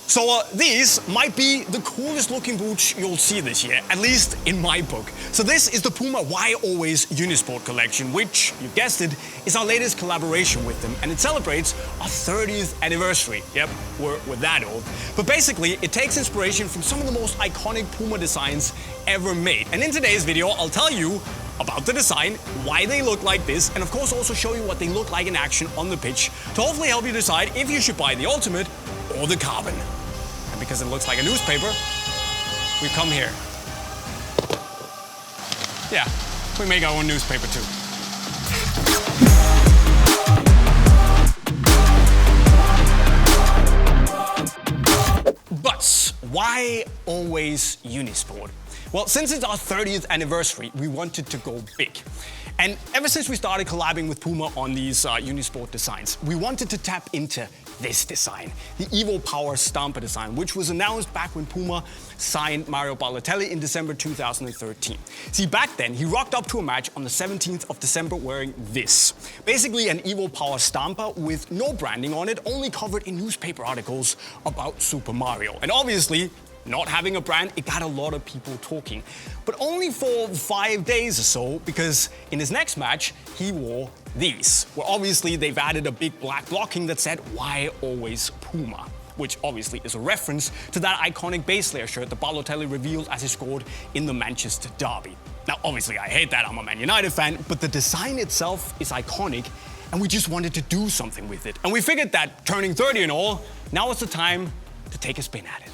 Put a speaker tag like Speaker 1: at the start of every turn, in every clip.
Speaker 1: So these might be the coolest looking boots you'll see this year, at least in my book. So this is the Puma Why Always Unisport collection, which, you guessed it, is our latest collaboration with them, and it celebrates our 30th anniversary. Yep, we're that old. But basically, it takes inspiration from some of the most iconic Puma designs ever made. And in today's video, I'll tell you about the design, why they look like this, and of course also show you what they look like in action on the pitch to hopefully help you decide if you should buy the Ultimate or the Carbon. And because it looks like a newspaper, we come here. Yeah, we make our own newspaper too. But why always Unisport? Well, since it's our 30th anniversary, we wanted to go big. And ever since we started collabing with Puma on these Unisport designs, we wanted to tap into this design, the Evo Power Stamper design, which was announced back when Puma signed Mario Balotelli in December 2013. See, back then, he rocked up to a match on the 17th of December wearing this. Basically an Evo Power Stamper with no branding on it, only covered in newspaper articles about Super Mario. And obviously, not having a brand, it got a lot of people talking. But only for 5 days or so, because in his next match, he wore these, where obviously they've added a big black blocking that said, "Why always Puma?" which obviously is a reference to that iconic base layer shirt that Balotelli revealed as he scored in the Manchester derby. Now, obviously, I hate that, I'm a Man United fan, but the design itself is iconic, and we just wanted to do something with it. And we figured that turning 30 and all, now is the time to take a spin at it.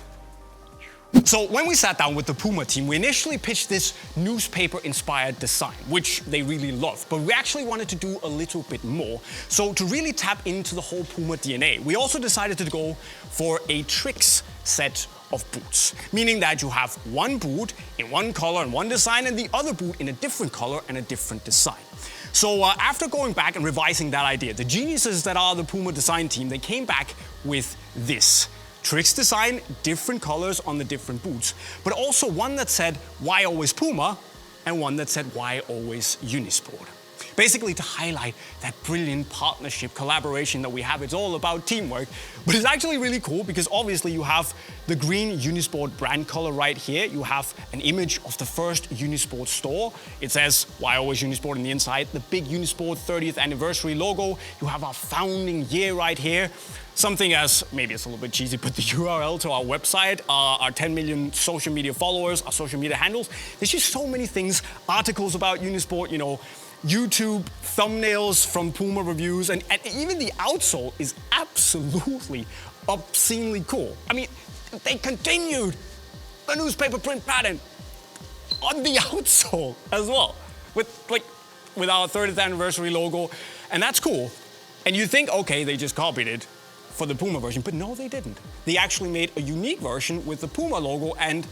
Speaker 1: So when we sat down with the Puma team, we initially pitched this newspaper-inspired design, which they really loved, but we actually wanted to do a little bit more. So to really tap into the whole Puma DNA, we also decided to go for a Trix set of boots, meaning that you have one boot in one color and one design, and the other boot in a different color and a different design. So after going back and revising that idea, the geniuses that are the Puma design team, they came back with this. Trix design, different colors on the different boots, but also one that said, "Why always Puma?" and one that said, "Why always Unisport?" Basically to highlight that brilliant partnership, collaboration that we have. It's all about teamwork, but it's actually really cool because obviously you have the green Unisport brand color right here. You have an image of the first Unisport store. It says, "Why always Unisport?" on the inside, the big Unisport 30th anniversary logo. You have our founding year right here. Something as, maybe it's a little bit cheesy, but the URL to our website, our 10 million social media followers, our social media handles. There's just so many things, articles about Unisport, you know, YouTube thumbnails from Puma reviews, and even the outsole is absolutely obscenely cool. I mean, they continued the newspaper print pattern on the outsole as well, with our 30th anniversary logo, and that's cool. And you think, okay, they just copied it for the Puma version, but no, they didn't. They actually made a unique version with the Puma logo, and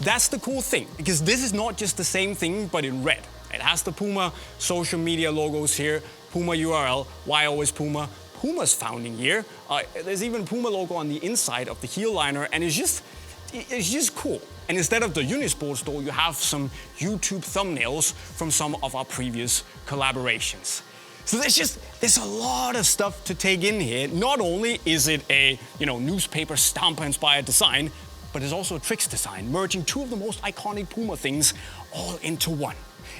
Speaker 1: that's the cool thing, because this is not just the same thing, but in red. It has the Puma social media logos here, Puma URL, Why Always Puma, Puma's founding year. There's even Puma logo on the inside of the heel liner, and it's just cool. And instead of the Unisport store, you have some YouTube thumbnails from some of our previous collaborations. So there's a lot of stuff to take in here. Not only is it a, newspaper Stampa-inspired design, but it's also a Trix design, merging two of the most iconic Puma things all into one.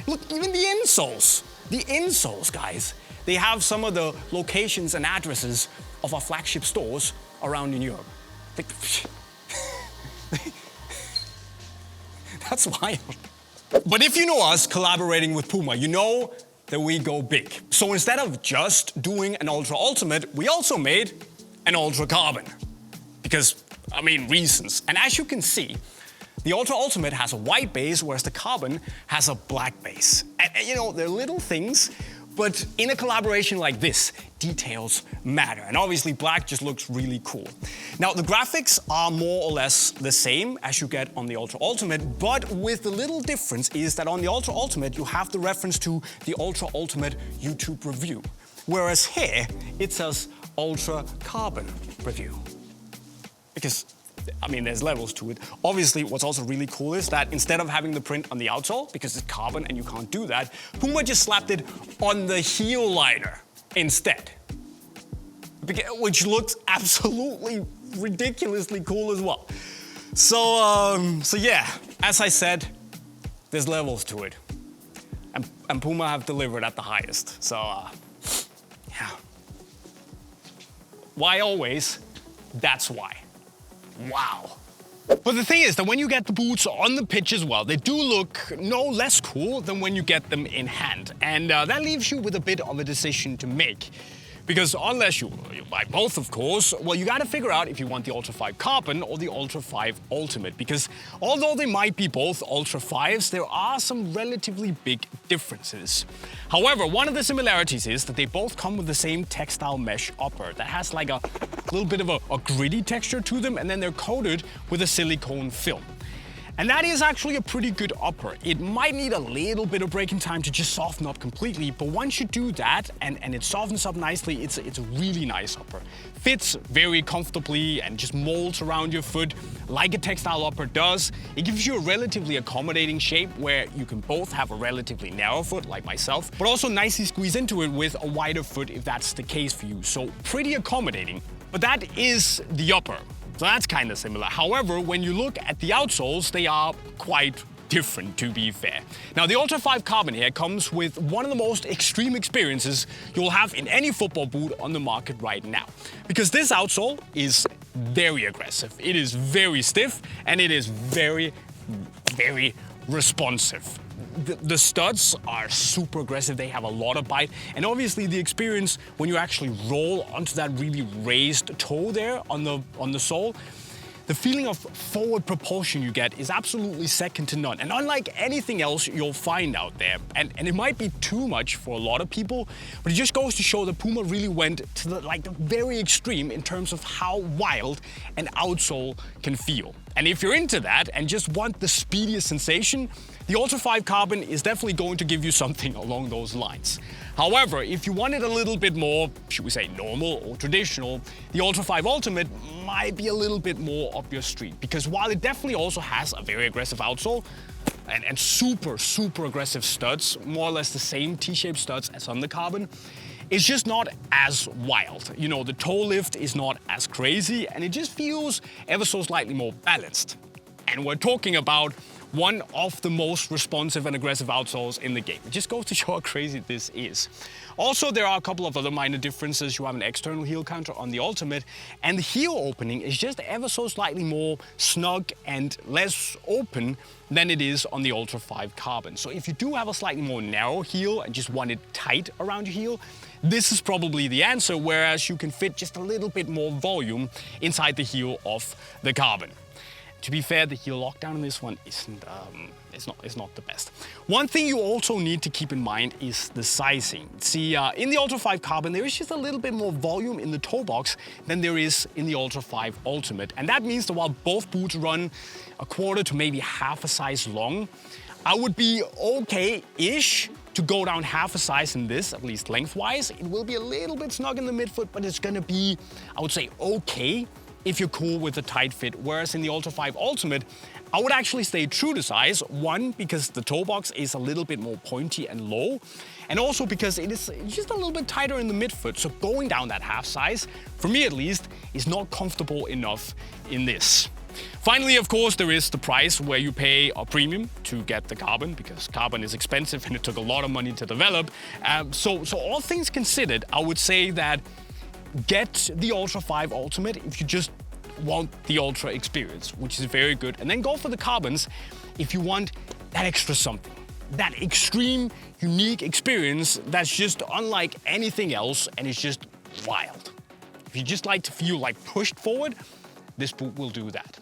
Speaker 1: Look, even the insoles, guys. They have some of the locations and addresses of our flagship stores around in Europe. That's wild. But if you know us collaborating with Puma, you know that we go big. So instead of just doing an Ultra Ultimate, we also made an Ultra Carbon. Because, reasons. And as you can see, the Ultra Ultimate has a white base, whereas the Carbon has a black base. And they're little things, but in a collaboration like this, details matter. And obviously black just looks really cool. Now the graphics are more or less the same as you get on the Ultra Ultimate, but with the little difference is that on the Ultra Ultimate you have the reference to the Ultra Ultimate YouTube review. Whereas here, it says Ultra Carbon review. Because there's levels to it. Obviously, what's also really cool is that instead of having the print on the outsole, because it's carbon and you can't do that, Puma just slapped it on the heel liner instead. Which looks absolutely ridiculously cool as well. So yeah, as I said, there's levels to it. And Puma have delivered at the highest. So yeah. Why always? That's why. Wow. But the thing is that when you get the boots on the pitch as well, they do look no less cool than when you get them in hand. And that leaves you with a bit of a decision to make. Because unless you buy both, of course, well, you gotta figure out if you want the Ultra 5 Carbon or the Ultra 5 Ultimate. Because although they might be both Ultra 5s, there are some relatively big differences. However, one of the similarities is that they both come with the same textile mesh upper that has like a little bit of a gritty texture to them, and then they're coated with a silicone film. And that is actually a pretty good upper. It might need a little bit of breaking time to just soften up completely, but once you do that and it softens up nicely, it's a really nice upper. Fits very comfortably and just molds around your foot like a textile upper does. It gives you a relatively accommodating shape where you can both have a relatively narrow foot like myself, but also nicely squeeze into it with a wider foot if that's the case for you. So pretty accommodating. But that is the upper. So that's kind of similar. However, when you look at the outsoles, they are quite different, to be fair. Now, the Ultra 5 Carbon here comes with one of the most extreme experiences you'll have in any football boot on the market right now. Because this outsole is very aggressive. It is very stiff and it is very, very responsive. The studs are super aggressive, they have a lot of bite, and obviously the experience when you actually roll onto that really raised toe there on the sole, the feeling of forward propulsion you get is absolutely second to none, and unlike anything else you'll find out there. And it might be too much for a lot of people, but it just goes to show that Puma really went to the very extreme in terms of how wild an outsole can feel. And if you're into that and just want the speediest sensation, the Ultra 5 Carbon is definitely going to give you something along those lines. However, if you want it a little bit more, should we say normal or traditional, the Ultra 5 Ultimate might be a little bit more up your street. Because while it definitely also has a very aggressive outsole and super, super aggressive studs, more or less the same T-shaped studs as on the Carbon, it's just not as wild. You know, the toe lift is not as crazy and it just feels ever so slightly more balanced. And we're talking about one of the most responsive and aggressive outsoles in the game. It just goes to show how crazy this is. Also, there are a couple of other minor differences. You have an external heel counter on the Ultimate, and the heel opening is just ever so slightly more snug and less open than it is on the Ultra 5 Carbon. So if you do have a slightly more narrow heel and just want it tight around your heel, this is probably the answer, whereas you can fit just a little bit more volume inside the heel of the Carbon. To be fair, the heel lockdown on this one isn't, it's not the best. One thing you also need to keep in mind is the sizing. See, in the Ultra 5 Carbon, there is just a little bit more volume in the toe box than there is in the Ultra 5 Ultimate. And that means that while both boots run a quarter to maybe half a size long, I would be okay-ish to go down half a size in this, at least lengthwise. It will be a little bit snug in the midfoot, but it's gonna be, I would say, okay if you're cool with the tight fit. Whereas in the Ultra 5 Ultimate, I would actually stay true to size. One, because the toe box is a little bit more pointy and low, and also because it is just a little bit tighter in the midfoot. So going down that half size, for me at least, is not comfortable enough in this. Finally, of course, there is the price where you pay a premium to get the Carbon, because Carbon is expensive and it took a lot of money to develop. So all things considered, I would say that get the Ultra 5 Ultimate if you just want the Ultra experience, which is very good. And then go for the Carbons if you want that extra something. That extreme, unique experience that's just unlike anything else and it's just wild. If you just like to feel like pushed forward, this boot will do that.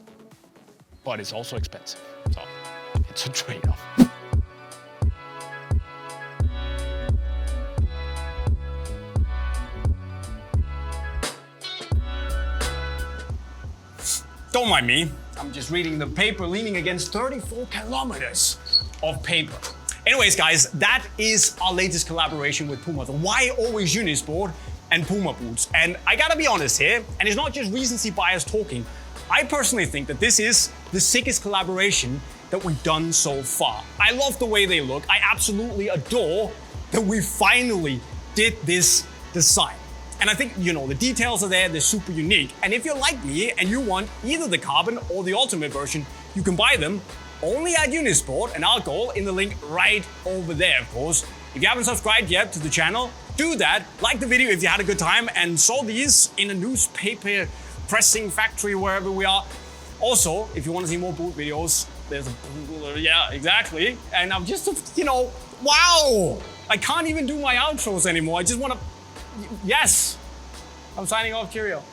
Speaker 1: But it's also expensive, so it's a trade-off. Don't mind me, I'm just reading the paper leaning against 34 kilometers of paper. Anyways, guys, that is our latest collaboration with Puma, the Why Always Unisport and Puma boots. And I gotta be honest here, and it's not just recency bias talking, I personally think that this is the sickest collaboration that we've done so far. I love the way they look. I absolutely adore that we finally did this design. And I think, you know, the details are there, they're super unique. And if you're like me and you want either the carbon or the ultimate version, you can buy them only at Unisport, and I'll go in the link right over there, of course. If you haven't subscribed yet to the channel, do that. Like the video if you had a good time and saw these in a newspaper pressing factory wherever we are. Also, if you want to see more boot videos, there's a, yeah, exactly. And I'm just, you know, wow! I can't even do my outros anymore. I just want to, yes! I'm signing off, cheerio.